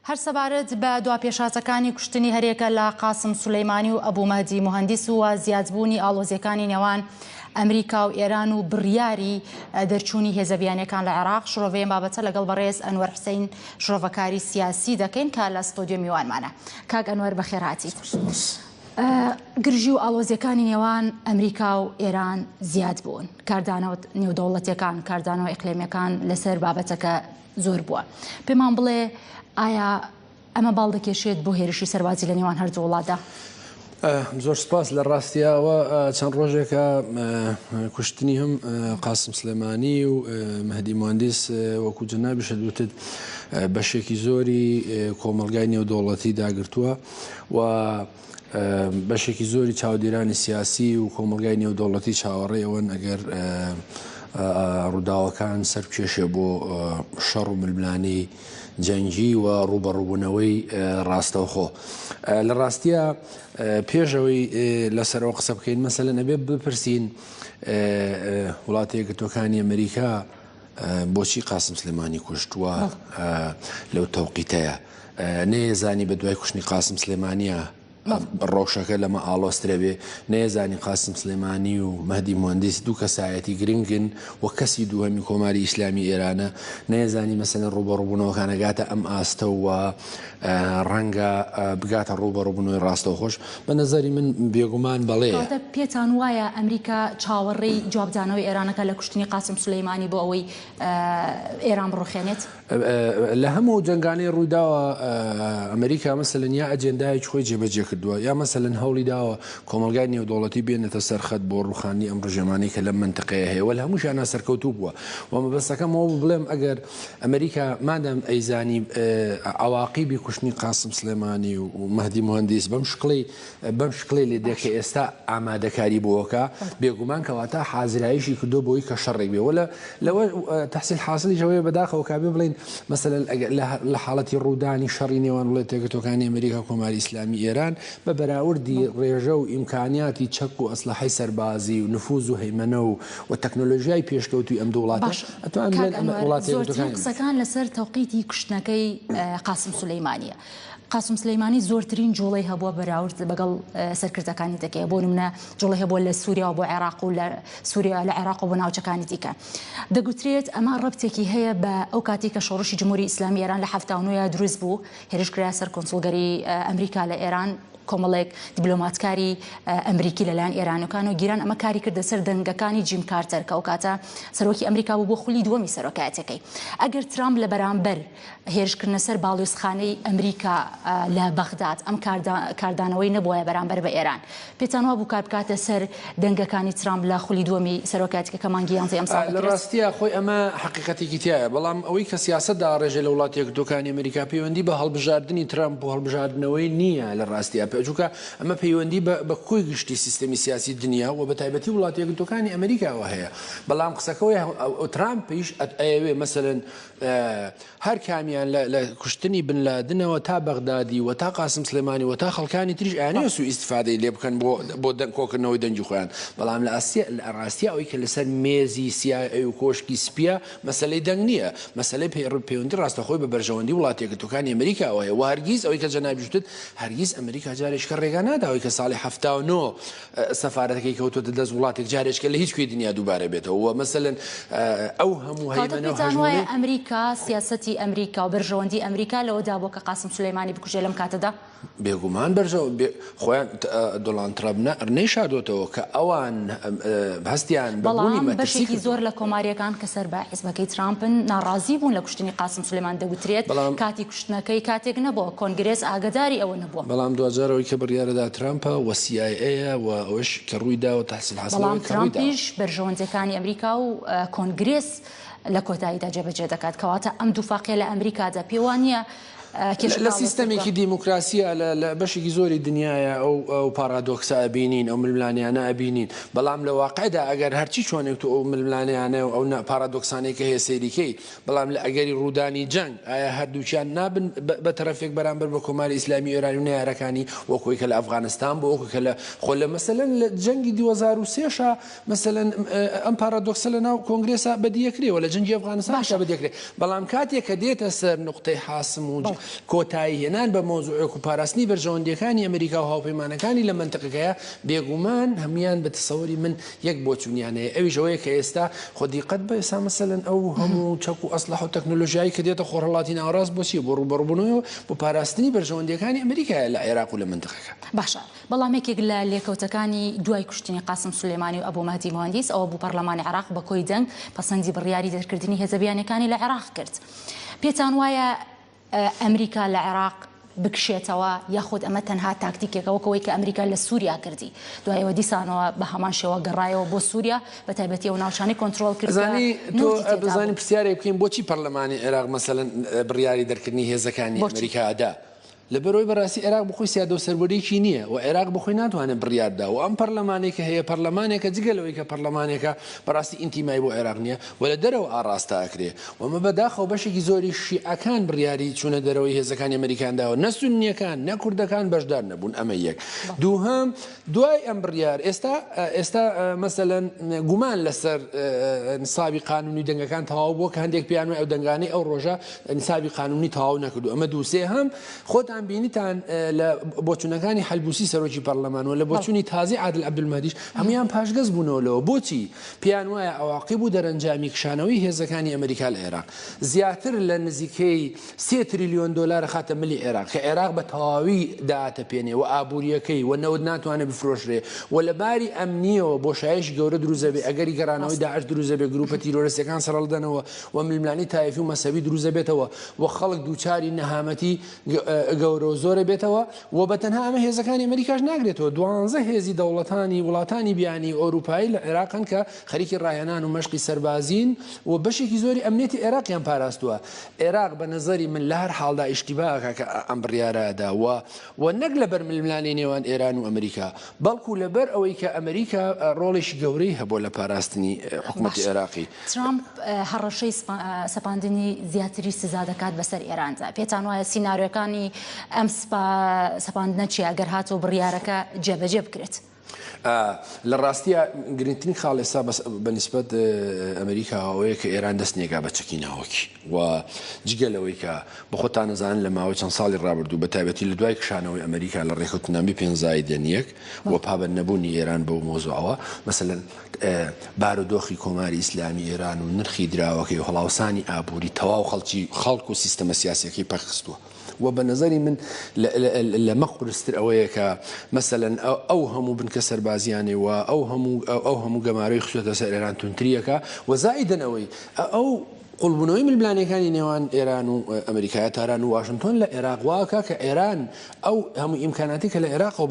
هەر سەبارەت بە دواپێشاتەکانی کوشتنی هەرێکە لە قاسم سولەیمانی و ئەبوو مەهدی موهەندیس و زیادبوونی ئاڵۆزیەکانی نێوان ئەمریکا و ئێران و بڕیاری دەرچوونی هێزەبیانەکان لە عێراق شڕۆڤەیە بابەتە لەگەڵ بەڕێز ئەنوەر حوسێن شڕۆڤەکاری سیاسی دەکەین کە لە ستۆدیۆ میوانمانە. کاک ئەنوەر بەخێر هاتیت. گرژی و ئاڵۆزیەکانی نێوان ئەمریکا و ئێران زیاد بوون. کاردانەوە نێودەوڵەتیەکان، کاردانەوە ئیقلیمیەکان لەسەر بابەتەکە زۆر بووە. پێمان بڵێ ئایا ئەمە باڵ دەکێشێت بۆ هێرشی سەربازی لە نێوان هەردوو وڵاتدا؟ زۆر سپاس. لە ڕاستیەوە چەند ڕۆژێکە کوشتنی هەم قاسم سلێمانی و مەهدی موهەندیس وەکو جەنابیشت وتت بەشێکی زۆری کۆمەڵگای نێودەوڵەتی داگرتووە و بەشێکی زۆری چاودێرانی سیاسی و کۆمەڵگای نێودەوڵەتی چاوەڕێ ئەوەن ئەگەر ڕووداوەکان سەرکێشێ بۆ شەڕ و ململانی جەنگی و ڕوبەڕووبوونەوەی ڕاستەوخۆ. لە ڕاستیە پێشەوەی لەسەرەوە قسە بکەین مەسەلەن ئەبێ بپرسین وڵاتی یەکگرتووەکانی ئەمریکا بۆچی قاسم سلێمانی کوشتووە لەو تەوقیتەیە نەیەزانی بە دوای کوشتنی قاسم سلێمانیە ڕۆژەکە لەمە ئاڵۆسترە بێ، نەیەزانی قاسم سلێمانی و مەهدی موهەندیس دوو کەسایەتی گرنگن و کەسی دووهەمی کۆماری ئیسلامی ئێرانە، نەیەزانی مەسەلەن ڕوبەڕووبوونەوەکان ئەگاتە ئەم ئاستە و ڕەنگە بگاتە ڕوبەڕووبوونەوەی ڕاستەوخۆش. بە نەزەری من بێگومان بەڵێ پێتان وایە ئەمریکا چاوەڕێی جوابدانەوەی ئێرانەکە لە کوشتنی قاسم سولەیمانی بۆ ئەوەی ئێران بڕوخێنێت؟ لە هەموو جەنگانەی ڕوویداوە ئەمریکا مەسەلەن یا ئەجێندایەکی خۆی جێبەجێ کردووە یا مەسەلەن هەوڵی داوە کۆمەلگای نێودەوڵەتی بێنێتە سەرخەت بۆ ڕوخانی ئەم ڕژێمانەی کە لەم منتقەیە هەیە و لە هەمووشیانە سەرکەوتوو بووە. و مەبەستەکەمەوە بڵێم ئەگەر ئەمریکا مادام ئەیزانی عواقیبی کوشتنی قاسم سلێمانی و مەهدی موهەندیس بەم شکڵی لێ دێکە ئێستا ئامادەکاری بۆەکە بێگومان کەواتە حازراییشی کردو بۆی کە شەڕێک بێ وە لەوە تەحسیل حاصلی ژەوەیە بەداخەوە کابێ بڵین مەسەلەن لە حاڵەتی ڕوودانی شەڕی نێوان وڵاتە یەکگرتووەکانی ئەمریکا کۆماری ئیسلامی ئێران بە بەراوردی ڕێژە و ئیمکانیاتی چەک و ئەسلحەی سەربازی و نفوذ و هەیمەنە و تەکنۆلۆژیای پێشکەوتوی ئەم دوو وڵاتە قسەکان لەسەر تەوقیتی کوشتنەکەی قاسم سولەیمانیە. قاسم سلەیمانی زۆرترین جوڵەی هەبووە بەراورد بەگەڵ سەرکردەکانی دەکەی بۆ نمونە جوڵی هەبووە لە سووریا و بۆ عێراق و لە سووریا لە عێراق و بۆ ناوچەکانی دیکە. دەگوترێت ئەمە ڕەبتێکی هەیە بە ئەو کاتی کە شۆڕشی جمهوری ئیسلامی ئێران لە 79 دروست بوو، هێرشکرا سەر کۆنسڵگەری ئەمریکا لە ئێران کۆمەڵێک دیبلۆماتکاری ئەمریکی لەلایەن ئێرانەکان و گیران ئەمە کاری کردە سەر دەنگەکانی جیم کارتەر کە ئەو کاتە سەرۆکی ئەمریکا بوو بۆ خولی دووەمی سەرۆکایەتەکەی. ئەگەر ترامپ لە بەرامبەر هێرشکردنە سەر باڵوێزخانەی ئەمریکا لە بەغداد ئەم کاردانەوەی نەبووە بەرامبەر بە ئێران، پێتان وا بوو کار بکاتە سەر دەنگەکانی ترامپ لە خولی دووەمی سەرۆکایەتەکە کە مانگی 11 ئەم ساڵ لە ڕاستیە خۆی ئەمە حقیقەتێکی تایە، بەڵام ئەوەی کە سیاسەتدا ڕێژێ لە وڵاتی یەکگرتووەکانی ئەمریکا پەیوەندی بە هەڵبژاردننی ترامپ و هەڵبژاردنەوەی نییە. لە ڕاستیە پێچووکە ئەمە پەیوەندی بە کۆی گشتی سیستەمی سیاسی دنیا و بە تایبەتی وڵاتی یەکگرتووەکانی ئەمریکاوە هەیە. بەڵام قسەکەوەی ئەوترامپیش ئەوێ مەسەلەن هەر کامیان لە کوشتنی بن لادنەوە تا بەغدادی و تا قاسم سلێمانی و تا خەڵکانی تریش ئەیانەوە سوء ئیستیفادەی لێ بکەن بۆ کۆکردنەوەی دەنگی خۆیان. بەڵام لە ڕاستیە ئەوەی کە لەسەر مێزی سیای و کۆشکی سپیە مەسەلەی دەنگ نییە، مەسەلەی پەیوەندی ڕاستەخۆی بە بەرژەوەندی وڵاتی یەکگرتووەکانی ئەمریکاوە هەیە. و هەرگیز ئەوەی کە جەنابیشتت هەرگیز ئەمریکا جارێککە ڕێگا ناداوەی کە ساڵی 79 سەفارەتەکەی کەوتوتە دەست وڵاتێک جارێککە لە هیچ کوێ دنیا دووبارە بێتەوە. و مەسەلەن ئەو هەموو هەیمەنە ئەمریکا سیاسەتی ئەمریکا و بەرژەوەندی ئەمریکا لەوەدا بوو کە قاسم سولەیمانی بکوژێ لەم کاتەدا؟ بێگومان بەرژەوە خۆیان دۆناڵد ترامپ نەیشادۆتەوە کە ئەوان هەستیان بەڵام بەشێکی زۆر لە کۆماریەکان کە سەر بە حیزبەکەی ترامپن ناڕازی بوون لە کوشتنی قاسم سولەیمان دەگوترێت کاتی کوشتنەکەی کاتێک نەبووە، کۆنگرێس ئاگداری ئەوە نەبووە. بەڵام دوجارەوەی کە بڕیارەدا ترامپە و CIA و ئەوش کە ڕوویداوە تەحسیل حاصل بەڵام ترامپیش بەرژەوەندەکانی ئەمریکا و کۆنگرێس لە کۆتاییدا جێبەجێ دەکات کەواتە ئەم دوو فاقیە لە ئەمریکادا پێوانە لە سیستەمێکی دیموکراسیە لە بەشێکی زۆری دنیاە ئەو پارادۆکسە ئەبینین ئەو ململانیانە ئەبینین. بەڵام لە واقعدا ئەگەر هەرچی چۆنێک تو ئەو ململانیانە و ئەو پارادۆکسانێک کە هەیە سەیریکەی، بەڵام لە ئەگەری ڕوودانی جەنگ ئایا هەردووچیان نابن بە تەرەفێک بەرامبەر بە کۆماری ئیسلامی ئێرانی و نەیارەکانی وەکوی کە لە ئەفغانستان بۆ وەکو کە لە خۆ لە مەسەلەن لە جەنگی 2003 مەسەلەن ئەم پارادۆکسە لە ناو کۆنگرێسا بەدیەکرێەوە لە جەنگی ئەفغانستانشا بەدیەکرێت. بەڵام کاتێک کە دێتە سەر نقطەی حاسم و کۆتایی هێنان بە مۆزوعێک و پاراستنی بەرژەوەندەکانی ئەمریکا و هاوپەیمانەکانی لە منتەقەکەیە بێگومان هەمویان بە تەسەوری من یەک بۆچوونیانەیە ئەویش ئەوەیە کە ئێستا خۆدیقەت بە ئێستا مەسەلەن ئەو هەموو چەک و ئەسلحە و تەکنۆلۆژیایی کە دێتە خۆرهەڵاتی ناوەڕاست بۆچی بۆ ڕوبەڕبوونەوە بۆ پاراستنی بەرژەوەندەکانی ئەمریکایە لە عێراق و لە منتەقەکە. باشە بەڵامێکێک لە لێکەوتەکانی دوای کوشتنی قاسم سولەیمانی و ئەبوو مەهدی مهندس ئەوە بوو پەرلەمانی عێراق بە کۆی دەنگ پەسەندی بڕیاری دەرکردنی هێزە بیانیەکانی لە عێراق کرد. پێتان وایە ئەمریکا لە عێراق بکشێتەوە یاخود ئەمە تەنها تاکتیکێکەوەکەوەی کە ئەمریکا لە سووریا کردی دوایەوە دیسانەوە بە هەمان شێوە گەڕایەوە بۆ سووریا بە تایبەتی ئەو ناوچانەی کۆنتترۆل کرد. بزانانی پرسیارێک بکەین بۆچی پەرلەمانی عێراق مەسەلەن بڕیاری دەرکردنی هێزەکانی ئەمریکادا لەبەرەوەی بەڕاستی عێراق بخۆی سیادە و سەربەرێکی نییە و عێراق بخۆی ناتوانێت بڕیاردا و ئەم پەرلەمانێکە هەیە پەرلەمانێکە جگەلەوەی کە پەرلەمانێکە بەڕاستی ئینتیمای بۆ عێراق نییە و لە دەرەوە ئاڕاستە ئەکرێ ومە بەداخەوە بەشێکی زۆری شیعەکان بڕیاری چوونە دەرەوەی هێزەکانی ئەمریکانداوە نە سوننیەکان نە کوردەکان بەشدار نەبوون ئەمە یەک. دووهەم دوای ئەم بڕیار ئێستا مەسەلەن گومان لەسەر نسابی قانونی دەنگەکان تەواو بووە کە هەندێک پیان ئەو دەنگانەی ئەو ڕۆژە نسابی قانونی تەواو نەکردو. ئەمە دووسێ هەم خۆتان بینیتان لە بۆچوونەکانی حەلبوسی سەرۆکی پەرلەمانەوە لە بۆچوونی تازی عادل عەبدولمەهدیش هەمویان پاشگەز بوونەوەلەوە. بۆچی پیان وایە ئەواقیب و دەرەنجامی کشانەوەی هێزەکانی ئەمریکا لە عێراق زیاتر لە نزیکەی 3 تریلیۆن دلار خاتە ملی عێراق کە عێراق بە تەواوی داهاتەپێنێ و ئابوووریەکەی و نەوت ناتوانێت بفرۆشرێ و لەباری ئەمنیەوە بۆشایش گەورە دروزەبێ ئەگەری گەڕانەوەی داعش دروزەبێ گروپە تیرۆرەستەکان سەرەڵدەنەوە و ململانی تایفی و مەسەوی دروزەبێتەوە و خەڵک دووچاری نەهامەتی گەورە و زۆرە بێتەوە و بەتەنها ئەمە هێزەکانی ئەمریکاش ناگرێتەوە. 12 هێزی دەوڵەتانی وڵاتانی بیانی ئەوروپایی لە عێراقن کە خەریکی ڕاهێنان و مەشقی سەربازین و بەشێکی زۆری ئەمنیەتی عێراقیان پاراستووە. عێراق بە نەزەری من لە هەر حاڵدا ئیشتیباکە کە ئەم بڕیارەدا و نەک لەبەر ململانی نێوان ئێران و ئەمریکا بەڵکو لەبەر ئەوەی کە ئەمریکا ڕۆڵێکی گەورەی هەبوو لە پاراستنی حکوومەتی عێراقی. ترامپ هەڕەشەی سەپاندنی زیاتری سزا دەکات بەسەر ئێراندا. پێتان وایە سیناریۆکانی ئەم سەپاندنە چی ئەگەر هاتۆ بڕیارەکە جێبەجێ بکرێت؟ لە ڕاستیە گرنگترین خاڵ ئێستا بەنسبەت ئەمریکا ئەوەیە کە ئێران دەست نێگا بە چەکی ناوەکی و جگەلەوەی کە بە خۆتان نەزانن لە ماوەی چەند ساڵی ڕابردوو بە تایبەتی لە دوای کشانەوەی ئەمریکا لە ڕێکەوتنامی پێنجای دەنیەک و پابەند نەبوونی ئێران بەو مۆزوعەوە مەسەلەن بارودۆخی کۆماری ئیسلامی ئێران و نرخی دراوەکەی و هەڵاوسانی ئابووری تەواو خەڵک و سیستەمە سیاسیەکەی پەرخستووە. و بە نظری من لە مەقورستر ئەوەیە کە مەسەلەن ئەو هەموو بنکە سەربازیانێ و ئەو هەموو گەمارەی خسوێتە سەر ئێران تونتریەکە و زائیدەن ئەوەی ئەو قوڵبوونەوەی ململانەکانی نێوان ئێران و ئەمریکایە تاران و واشنگتۆن لە عێراق واکە کە ئێران ئەو هەموو ئیمکاناتی کە لە عێراقەوە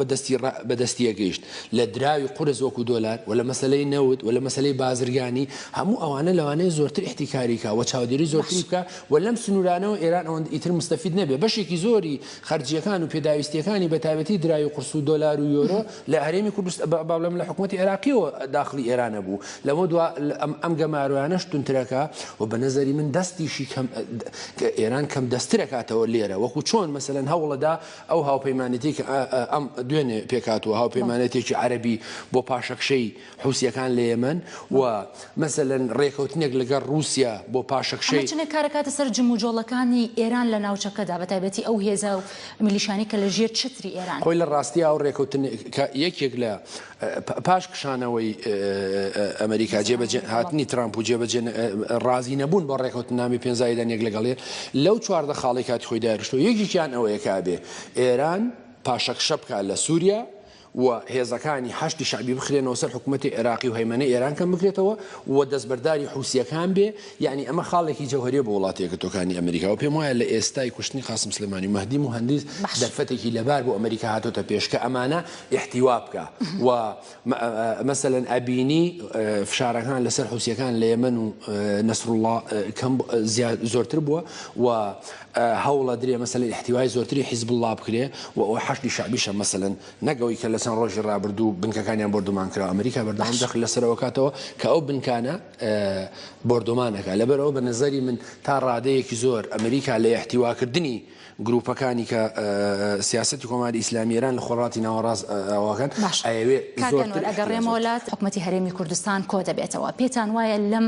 بەدەستیە گەیشت لە دراوی قورس وەکو دۆلار و لە مەسلەی نەوت و لە مەسلەی بازرگانی هەموو ئەوانە لەوانەیە زۆرتر احتیکاریکە و چاودێری زۆرتری بکە و لەم سنوورانەوە ئێران ئەوەن ئیتر مستەفید نەبێ. بەشێکی زۆری خەرجیەکان و پێداویستیەکانی بە تایبەتی دراوی قورس و دۆلار و یۆرۆ لە هەرێمی کوردستان بەڵام لە حکوومەتی عێراقیەوە داخلی ئێرانە بوو لەمە دو ئەم گەماروانەش تونترەکە و بە نەزەری من دەستیشی ئێران کەم دەسترەکاتەوە لێرە وەکو چۆن مەسەلەن هەوڵەدا ئەو هاوپەیمانەتی کە ئەم دوێنێ پێکاتوە هاوپەیمانەتێکی عەرەبی بۆ پاشەکشەی حوسیەکان لە یەمەن و مەسەلەن ڕێکەوتنێک لەگەڵ رووسیا بۆ پاشەکشەی چنێک کارەکاتە سەر جموجۆڵەکانی ئێران لە ناوچەکەدا بە تایبەتی ئەو هێزە و میلیشانی کە لە ژێر چتری ئێران خۆی لە ڕاستی ئەو ڕێکەوتن یەکێک لە پاش کشانەوەی ئەمریکا هاتنی ترامپ و جێبەجێ ڕازی نەبوون بۆ ڕێکەوتنامی پێنجای دەنگێک لەگەڵێ لەو 14 خاڵی کاتی خۆی داریشتەوە یەکێکیان ئەوەیە کابێ ئێران پاشەکشە بکات لە سووریا و هێزەکانی حەشتی شعبی بخرێنەوە سەر حکوومەتی عێراقی و هەیمەنەی ئێران کەم بکرێتەوە و دەستبەرداری حوسیەکان بێ یعنی ئەمە خاڵێکی جەوهەریە بە وڵاتی یەکگرتووەکانی ئەمریکا و پێم وایە لە ئێستای کوشتنی قاسم سلێمانی و مەهدی مهندس دەرفەتێکی لەبار بۆ ئەمریکا هاتۆتە پێش کە ئەمانە احتیوا بکە و مەسەلەن ئەبینی فشارەکان لەسەر حوسیەکان لە یەمەن و نەسڕوڵڵا زۆرتر بووە و هەوڵە درێ مەسەلەن احتیوای زۆرتری حیزب الله بکرێ و ئەو حەشتی شعبیشە مەسەلەن نەگەوەی کە چەند ڕۆژی ڕابردوو بنکەکانیان بردومان کرا ئەمریکا بەردەوام دەخل لەسەرەوە کاتەوە کە ئەو بنکانە بردومانەکە لەبەرەوە بە نەزەری من تا ڕادەیەکی زۆر ئەمریکا لە احتیواکردنی گروپەکانی کە سیاسەتی کۆماری ئیسلامی ئێران لە خۆڕاتی ناوەڕاست ئەوەکەن ئەوێ زۆرتر ئەگەڕێمە وڵات حکوومەتی هەرێمی کوردستان کۆ دەبێتەوە. پێتان وایە لەم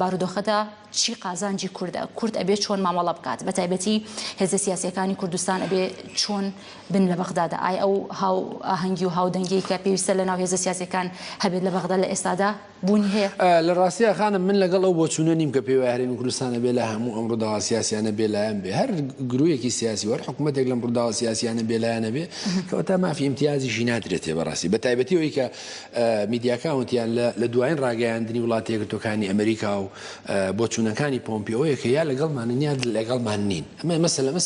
بارودۆخەدا چی قازانجی کوردە کورد ئەبێ چۆن مامەڵە بکات بە تایبەتی هێزە سیاسیەکانی کوردستان ئەبێ چۆن بن لە بەغدادا ئایا ئەو هاو ئاهەنگی و هاودەنگی کە پێویستە لە ناو هێزە سیاسیەکان هەبێت لە بەغدا لە ئێستادا بوونی هەیە لە ڕاستیە خانم من لەگەڵ ئەو بۆچوونە نیم کە پێوای هەرێمی کوردستانە بێ لە هەموو ئەم ڕووداوە سیاسیانە بێلایەن بێ هەر گرویەکی سیاسی وەر حکوومەتێک لەم ڕووداوە سیاسیانە بێلایەنە بێ کەواتە مافی امتیازیشی نادرێتێ بەڕاستی بە تایبەتی ئەوەی کە میدیاکان وتیان لە دوایین ڕاگەیاندنی وڵاتی یەکگرتووەکانی ئەمریکا و بۆچوونەکانی پۆمپیۆیە کە یا لەگەڵمان یا لەگەڵمان نین ئەمە مەسەلە ئەمە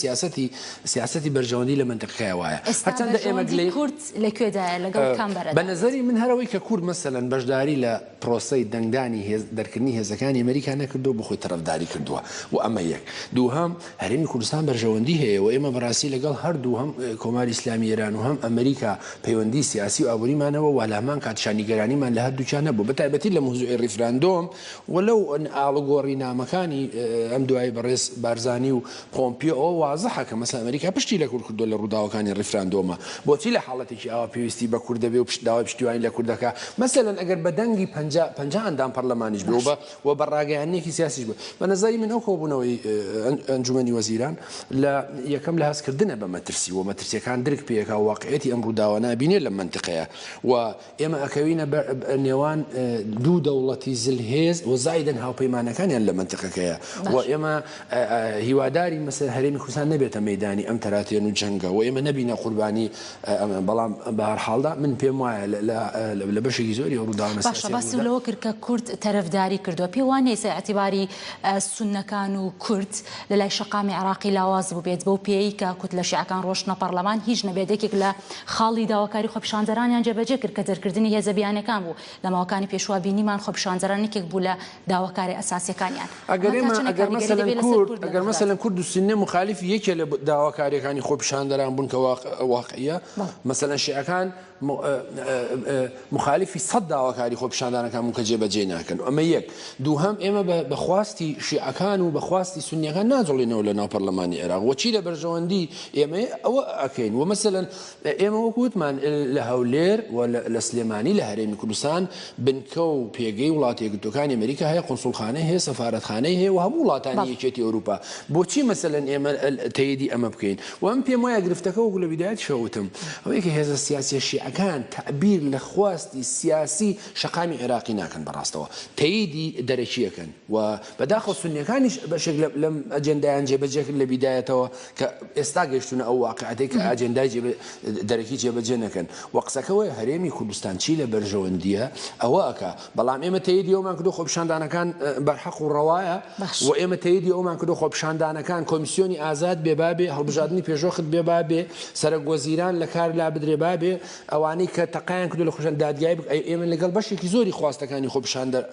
سیاسەتی بەرژەوەندی لە منتەقەکەی وایە هەرچەندە ئێمە کورد لەکوێدایە لەگەڵ کامبەرە بە نەزەری من هەرەوەی کە کورد مەسەلەن بەشداری لە پرۆسەی دەنگدانی دەرکردنی هێزەکانی ئەمریکا نەکردو بخۆی تەرەفداری کردووە و ئەمە یەک دووهەم هەرێمی کوردستان بەرژەوەندی هەیە و ئێمە بەڕاستی لەگەڵ هەردوو هەم کۆماری ئیسلامی ئێران و هەم ئەمریکا پەیوەندی سیاسی و ئابووریمانەوە والامان کاتشانیگەرانیمان لە هەردووچان نەبوو بە تایبەتی لە موزوعی ریفراندۆم وەلەو ئاڵوگۆڕی نامەکانی ئەم دوای بەڕێز بارزانی و پۆمپیۆ ئەوە وازەحە کە مەسەڵەن ئەمریکا پشتی لە کورد کردووە لە ڕووداوەکانی ریفراندۆمە بۆچی لە حاڵەتێکی ئاوا پێویستی بە کورد دەبێ و داوای پشتیوانی لە کوردەکە مەسەلەن ئەگەر بە دەنگی 50 ئەندام پەرلەمانیش بێ و بە ڕاگەیانێکی سیاسیش بوو بە نەزەری من ئەو کۆبوونەوەی ئەنجومەنی وەزیران لە یەکەم لە هەستکردنە بە مەترسی و مەترسیەکان درک پێیەکە و واقعەتی ئەم ڕووداوە نابینێ لە منتقەیە و ئێمە ئەکەوینە نێوان دوو دەوڵەتی زلهێز و زایدن هاوپەیمانەکانیان لە منتقەکەیە و ئێمە هیواداری مەسەر هەرێمی کوردستان نەبێتە مەیدانی ئەم تەراتێن و جەنگە و ئێمە نەبینە قوربانی بەڵام بە هەرحاڵدا من پێم وایە لە بەشێکی زۆری ڕووداوە باشە باسی لەوە کرد کە کورد تەرەفداری کردووە پێی وانەیە ئەتیباری سونەکان و کورد لە لای شەقامی عراقی لاواز بوو بێت بەو پێی کە کورد لە شیعەکان ڕۆشتنە پەرلەمان هیچ نەبێتێکێک لە خاڵی داواکاری خۆپیشاندەرانیان جێبەجێ کرد کە دەرکردنی هێزە بیانەکان بوو لە ماوەکانی پێشوا بینیمان خۆپیشاندەرانێکێک بوو لە داواکاری ئەساسیەکانیان ئەگەر مەسەلەن کورد و سنە مخالفی یەکێ لە داواکاریەکانی خۆپیشاندەران بوون کە واقعیە مەسەلەن شیعەکان مخالفی 100 داواکاری خۆپیشاندانەکان بوون کە جێبەجێ ناکەن ئەمە یەک دووهەم ئێمە بەخواستی شیعەکان و بەخواستی سونیەکان ناجڵێنەوە لە ناو پەرلەمانی عێراق وەچی لە بەرژەوەندی ئێمە ئەوە ئەکەین و مەسەلەن ئێمە وەکوتمان لە هەولێر و لە سلێمانی لە هەرێمی کوردستان بنکە و پێگەی وڵاتی یەکگرتووەکانی ئەمریکا هەیە قونسوڵخانەی هەیە سەفارەتخانەی هەیە و هەموو وڵاتانی یەکێتی ئەوروپا بۆچی مەسەلەن ئێمە تەییدی ئەمە بکەین و ئەم پێم وایە گرفتەکە وەکو لە بیدایەت شەوتم ئەوەیە کە هێزە سیاسی شیعەکان تعبیر لە خواستی سیاسی شەقامی عێراقی ناکەن بەڕاستەوە تەییدی دەرەکیەکەن و بەداخەوە سونیەکانیش بەشێک لەم ئەجەندایان جێبەجێ کرد لە بیدایەتەوە کە ئێستا گەیشتونە ئەو واقعەتەی کە ئاجەندای دەرەکی جێبەجێ نەکەن وەقسەکەوەی هەرێمی کوردستان چی لە بەرژەوەندیە ئەوە ئەکا بەڵام ئێمە تەییدی ئەومان کردو خۆپیشاندانەکان بەرحەق و ڕەوایە و ئێمە تەییدی ئەومان کردو خۆپیشاندانەکان کۆمیسیۆنی ئازاد بێ بابێ هەڵبژاردننی پێشۆخت بێ بابێ سەرۆکوەزیران لە کار لا بدرێ بابێ ئەوانەی کە تەقایان کردو لە خۆشان دادگای ئێمە لەگەڵ بەشێکی زۆری خواستەکانی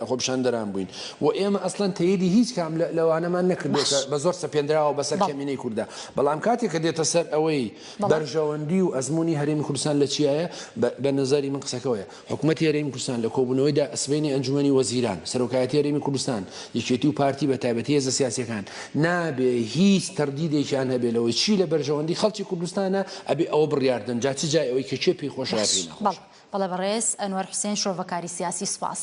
خۆپیشاندەران بووین و ئێمە ئەسڵەن تەییدی هیچ کام لەوانەمان نەکردوێت بە زۆر سەپێنراوە بەسەر کەمینەی کووردا بەڵام کاتێک کە دێتە سەر ئەوەی بەرژەوەندی و ئەزمموی هەرێمی کوردستان لە چیایە بە نظری من قسەکەوەیە حکوومەتی هەرێمی کوردستان لە کۆبوونەوەیدا ئەسبێنی ئەنجومەنی وەزیران سەرۆکایەتی هەرێمی کوردستان یەکێتی و پارتی بە تایبەتی هێزە سیاسیەکان نابێ هیچ تەردیدێکیان هەبێ لەوەی چی لە بەرژەوەندی خەڵکی کوردستانە ئەبێ ئەوە بڕیاردن جا چ جای ئەوەی کە چێ پێی خۆشە پێی نەخۆش بەڵێ بەڕێز ئەنوەر حوسێن شۆڤەکاری سیاسی سوپاس